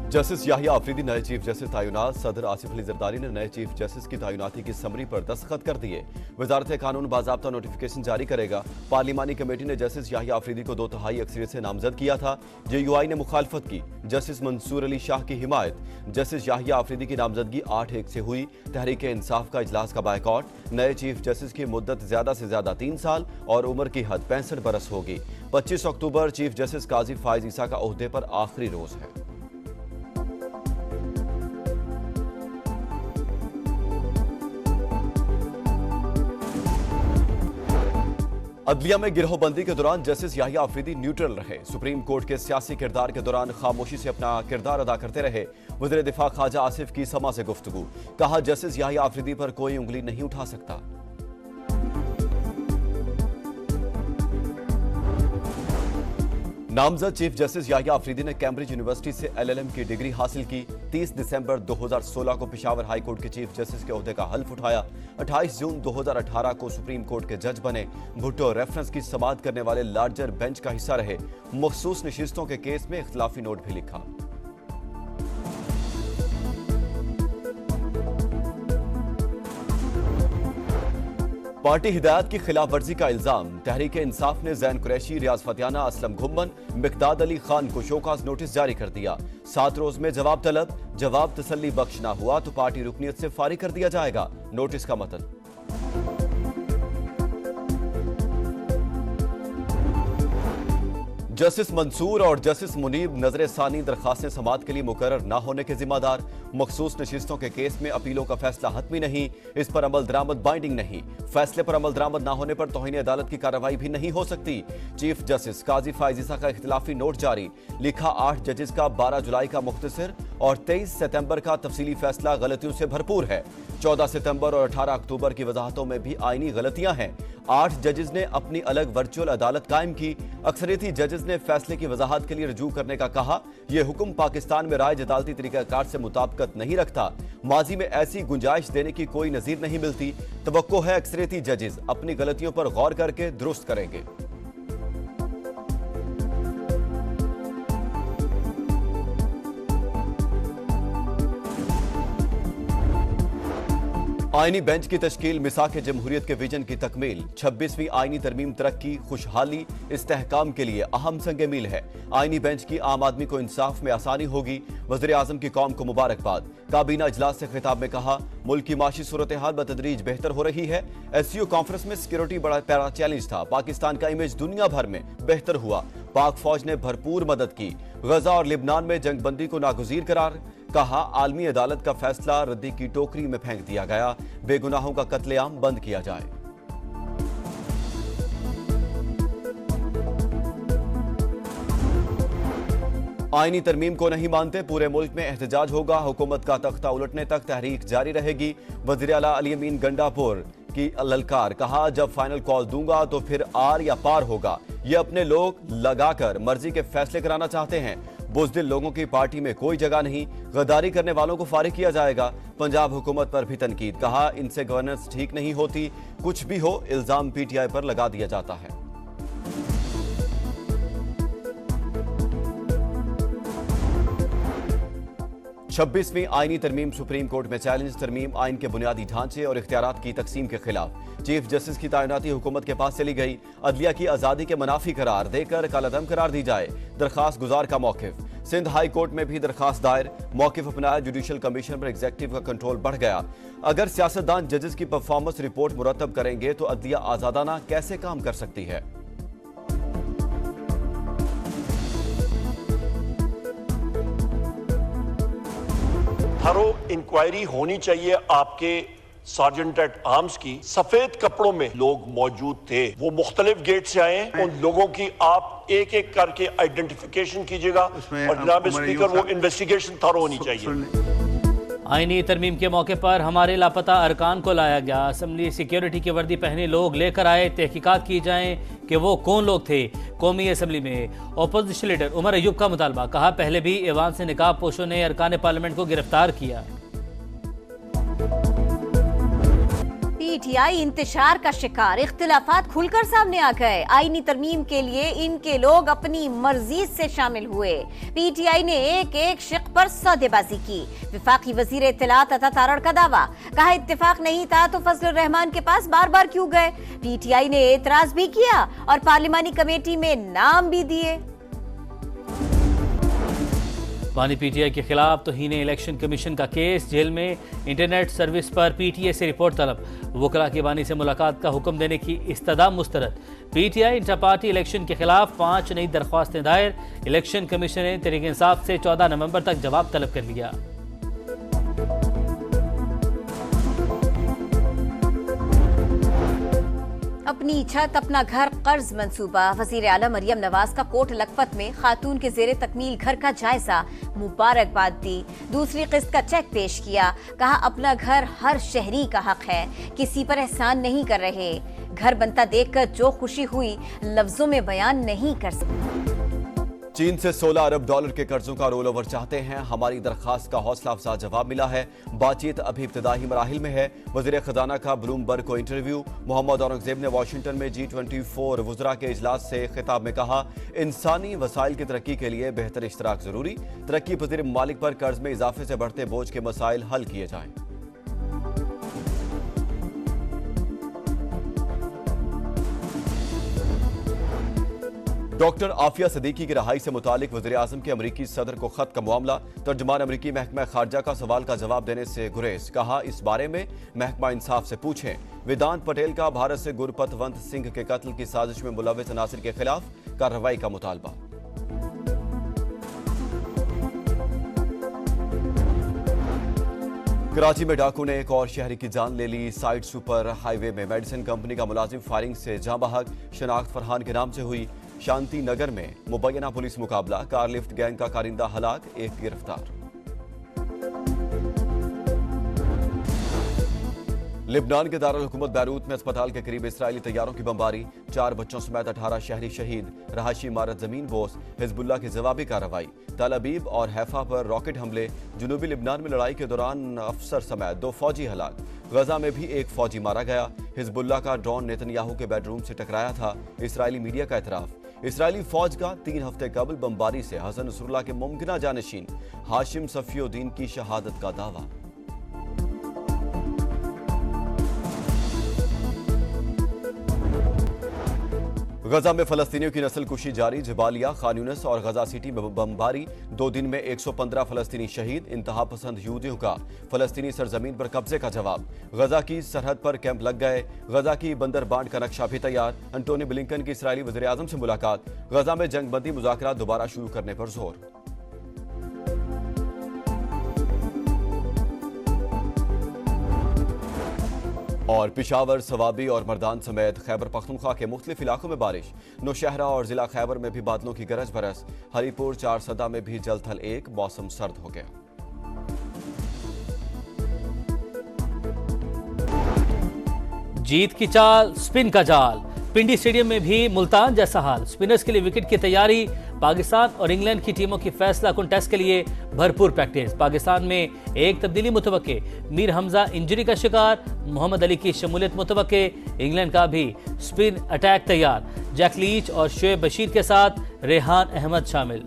Justice Yahya Afridi नए chief justice तैनात। सदर आसिफ अली जरदारी ने नए चीफ जस्टिस की तैनाती की समरी पर दस्तखत कर दिए। वजारत कानून बाज़ाब्ता नोटिफिकेशन जारी करेगा। पार्लिमानी कमेटी ने जस्टिस याहिया अफरीदी को 2/3 अक्सरियत से नामजद किया था। JUI ने मुखालफत की। जस्टिस मंसूर अली शाह की हिमायत। जस्टिस याहिया अफरीदी की नामजदगी 8-1 से हुई। तहरीक इंसाफ का इजलास का बायकॉट। नए चीफ जस्टिस की मुद्दत ज्यादा से ज्यादा 3 साल और उम्र की हद 65 बरस होगी। 25 अक्टूबर चीफ जस्टिस काजी फाइज ईसा का ओहदे पर आखिरी रोज है। अदलिया में गिरोहबंदी के दौरान जस्टिस याहिया अफरीदी न्यूट्रल रहे। सुप्रीम कोर्ट के सियासी किरदार के दौरान खामोशी से अपना किरदार अदा करते रहे। वज़ीर दिफा ख्वाजा आसिफ की समा से गुफ्तगू। कहा, जस्टिस याहिया अफरीदी पर कोई उंगली नहीं उठा सकता। नामजद चीफ जस्टिस याहिया अफरीदी ने कैम्ब्रिज यूनिवर्सिटी से LLM की डिग्री हासिल की। 30 दिसंबर 2016 को पेशावर हाई कोर्ट के चीफ जस्टिस के ओहदे का हल्फ उठाया। 28 जून 2018 को सुप्रीम कोर्ट के जज बने। भुट्टो रेफरेंस की समाअत करने वाले लार्जर बेंच का हिस्सा रहे। मखसूस नशिस्तों के केस में इख्तिलाफी नोट भी लिखा। पार्टी हिदायत की खिलाफ वर्जी का इल्जाम। तहरीक इंसाफ ने जैन कुरैशी, रियाज फतियाना, असलम घुम्मन, मिकदाद अली खान को शोकाज नोटिस जारी कर दिया। 7 रोज में जवाब तलब। जवाब तसल्ली बख्श ना हुआ तो पार्टी रुकनियत से फारिग कर दिया जाएगा। नोटिस का मतन। जस्टिस मंसूर और जस्टिस मुनीब नजर सानी दरखास्तें समाअत के लिए मुकर्रर न होने के जिम्मेदार। मखसूस नशिस्तों के केस में अपीलों का फैसला हतमी नहीं। इस पर अमल दरामद बाइंडिंग नहीं। फैसले पर अमल दरामद न होने पर तौहीन अदालत की कार्रवाई भी नहीं हो सकती। चीफ जस्टिस काजी फाइज ईसा का इख्तिलाफी नोट जारी। लिखा, 8 जजेस का 12 जुलाई का मुख्तसर और 23 सितंबर का तफसीली फैसला गलतियों से भरपूर है। 14 सितंबर और 18 अक्टूबर की वजाहतों में भी आईनी गलतियां हैं। 8 जजेस ने अपनी अलग वर्चुअल अदालत कायम की। अक्सरियती जजेस ने फैसले की वजाहत के लिए रजू करने का कहा। यह हुक्म पाकिस्तान में राय अदालती तरीकाकार से मुताबिकत नहीं रखता। माजी में ऐसी गुंजाइश देने की कोई नजीर नहीं मिलती। तवक्को है अक्सरियती जजेस अपनी गलतियों पर गौर करके दुरुस्त करेंगे। आईनी बेंच की तश्कील मिसाक जमहूरियत के विजन की तकमील। 26वीं आईनी तरमीम तरक्की, खुशहाली, इस्तेहकाम के लिए अहम संग मील है। आईनी बेंच की आम आदमी को इंसाफ में आसानी होगी। वज़ीर आज़म की कौम को मुबारकबाद। काबीना इजलास से खिताब में कहा, मुल्क की माशी सूरत हाल बतदरीज बेहतर हो रही है। SCO कॉन्फ्रेंस में सिक्योरिटी बड़ा पैरा चैलेंज था। पाकिस्तान का इमेज दुनिया भर में बेहतर हुआ। पाक फौज ने भरपूर मदद की। गजा और लिबनान में जंगबंदी को नागुज़ीर करार। कहा, आलमी अदालत का फैसला रद्दी की टोकरी में फेंक दिया गया। बेगुनाहों का कत्लेआम बंद किया जाए। आईनी तरमीम को नहीं मानते, पूरे मुल्क में एहतजाज होगा। हुकूमत का तख्ता उलटने तक तहरीक जारी रहेगी। वज़ीर आला अली अमीन गंडापुर की ललकार। कहा, जब फाइनल कॉल दूंगा तो फिर आर या पार होगा। ये अपने लोग लगाकर मर्जी के फैसले कराना चाहते हैं। बुज़दिल लोगों की पार्टी में कोई जगह नहीं। गद्दारी करने वालों को फारिग किया जाएगा। पंजाब हुकूमत पर भी तनकीद। कहा, इनसे गवर्नेंस ठीक नहीं होती। कुछ भी हो, इल्जाम PTI पर लगा दिया जाता है। छब्बीसवीं आईनी तरमीम सुप्रीम कोर्ट में चैलेंज। तरमीम आइन के बुनियादी ढांचे और इख्तियारात की तकसीम के खिलाफ। चीफ जस्टिस की तैनाती हुकूमत के पास चली गई। अदलिया की आज़ादी के मुनाफी करार देकर कालादम करार दी जाए। दरखास्त गुजार का मौकिफ। सिंध हाई कोर्ट में भी दरखास्त दायर। मौकिफ अपनाया। जुडिशल कमीशन पर एग्जीक्यूटिव का कंट्रोल बढ़ गया। अगर सियासतदान जजेस की परफॉर्मेंस रिपोर्ट मुरतब करेंगे तो अदलिया आज़ादाना कैसे काम कर सकती है। थरो इंक्वायरी होनी चाहिए। आपके सार्जेंट एट आर्म्स की सफेद कपड़ों में लोग मौजूद थे। वो मुख्तलिफ गेट से आए। उन लोगों की आप एक एक करके आइडेंटिफिकेशन कीजिएगा और जनाब स्पीकर वो इन्वेस्टिगेशन थरो होनी चाहिए। आईनी तरमीम के मौके पर हमारे लापता अरकान को लाया गया। असम्बली सिक्योरिटी की वर्दी पहने लोग लेकर आए। तहकीकात की जाए कि वो कौन लोग थे। कौमी असम्बली में अपोजिशन लीडर उमर अयूब का मुतालबा। कहा, पहले भी ऐवान से निकाब पोशों ने अरकान पार्लियामेंट को गिरफ्तार किया। पीटीआई इंतशार का शिकार, इख्तिलाफात खुलकर सामने आ गए। आईनी तरमीम के लिए इनके लोग अपनी मर्जी से शामिल हुए। पीटीआई ने एक एक शिक पर सौदेबाजी की। विफाकी वजीर इत्तलात अता तारड़ का दावा, कहा इत्तेफाक नहीं था तो फजलुर रहमान के पास बार बार क्यों गए। पीटीआई ने एतराज भी किया और पार्लिमानी कमेटी में नाम भी दिए। वानी पीटीआई के खिलाफ तौहीन इलेक्शन कमीशन का केस, जेल में इंटरनेट सर्विस पर पीटीए से रिपोर्ट तलब, वकला की वानी से मुलाकात का हुक्म देने की इस्तदा मुस्तरद। पीटीआई इंटर पार्टी इलेक्शन के खिलाफ 5 नई दरख्वास्तें दायर, इलेक्शन कमीशन ने तहरीक इंसाफ से 14 नवंबर तक जवाब तलब कर लिया। अपनी छत अपना घर कर्ज मंसूबा, वजीर आला मरियम नवाज का कोट लखपत में खातून के जेरे तकमील घर का जायजा, मुबारकबाद दी। दूसरी किस्त का चेक पेश किया, कहा अपना घर हर शहरी का हक है, किसी पर एहसान नहीं कर रहे। घर बनता देखकर जो खुशी हुई लफ्जों में बयान नहीं कर सकते। चीन से 16 अरब डॉलर के कर्जों का रोल ओवर चाहते हैं, हमारी दरखास्त का हौसला अफजा जवाब मिला है। बातचीत अभी इब्तिदाई मराहिल में है। वजीर खजाना का ब्लूमबर्ग को इंटरव्यू। मोहम्मद औरंगजेब ने वाशिंगटन में G24 वुज़रा के इजलास से खिताब में कहा, इंसानी वसाइल की तरक्की के लिए बेहतर इश्तराक जरूरी, तरक्की पजीर ममालिक पर कर्ज में इजाफे से बढ़ते बोझ के मसाइल हल किए जाएं। डॉक्टर आफिया सदीकी की रहाई से मुतालिक वज़ीर आज़म के अमरीकी सदर को खत का मामला, तर्जुमान अमरीकी महकमा खारजा का सवाल का जवाब देने से गुरेज, कहा इस बारे में महकमा इंसाफ से पूछें। वेदांत पटेल का भारत से गुरपतवंत सिंह के कत्ल की साजिश में मुलव्विस अनासिर के खिलाफ कार्रवाई का मुतालबा। कराची में डाकू ने एक और शहरी की जान ले ली। साइड सुपर हाईवे में मेडिसिन कंपनी का मुलाजिम फायरिंग से जाँ बहक, शनाख्त फरहान के नाम से हुई। शांति नगर में मुबैना पुलिस मुकाबला, कार लिफ्ट गैंग का कारिंदा हलाक, एक गिरफ्तार। लिबनान के दारुल हुकूमत बैरूत में अस्पताल के करीब इस्राएली तैयारों की बमबारी, 4 बच्चों समेत 18 शहरी शहीद, रहायशी इमारत जमीन बोस। हिजबुल्लाह की जवाबी कार्रवाई, तल अबीब और हैफा पर रॉकेट हमले। जनूबी लिबनान में लड़ाई के दौरान अफसर समेत 2 फौजी हलाक। गजा में भी एक फौजी मारा गया। हिजबुल्लाह का ड्रोन नेतन्याहू के बेडरूम से टकराया था, इस्राएली मीडिया का एतराफ। इस्राएली फौज का 3 हफ्ते कबल बमबारी से हसन नसरुल्लाह के मुमकिन जानशीन हाशिम सफीउद्दीन की शहादत का दावा। गजा में फलस्तीनियों की नस्ल कुशी जारी, जबालिया, खान यूनिस और गजा सिटी में बमबारी। 2 दिन में 115 फलस्तीनी शहीद। इंतहा पसंद यहूदियों का फलस्तीनी सरजमीन पर कब्जे का जवाब। गजा की सरहद पर कैंप लग गए। गजा की बंदर बांट का नक्शा भी तैयार। एंटोनी ब्लिंकन की इस्राएली वज़ीर आज़म से मुलाकात। गजा में जंगबंदी मुज़ाकरात दोबारा शुरू करने पर जोर। और पिशावर, सवाबी और मर्दान समेत खैबर पख्तूनख्वा के मुख्तलिफ इलाकों में बारिश। नौशहरा और जिला खैबर में भी बादलों की गरज बरस। हरीपुर, चारसदा में भी जल थल एक, मौसम सर्द हो गया। जीत की चाल, स्पिन का जाल। पिंडी स्टेडियम में भी मुल्तान जैसा हाल। स्पिनर्स के लिए विकेट की तैयारी। पाकिस्तान और इंग्लैंड की टीमों की फैसला कुन टेस्ट के लिए भरपूर प्रैक्टिस। पाकिस्तान में एक तब्दीली मुतवक्के, मीर हमजा इंजरी का शिकार, मोहम्मद अली की शमूलियत मुतवक्के। इंग्लैंड का भी स्पिन अटैक तैयार, जैक लीच और शोएब बशीर के साथ रेहान अहमद शामिल।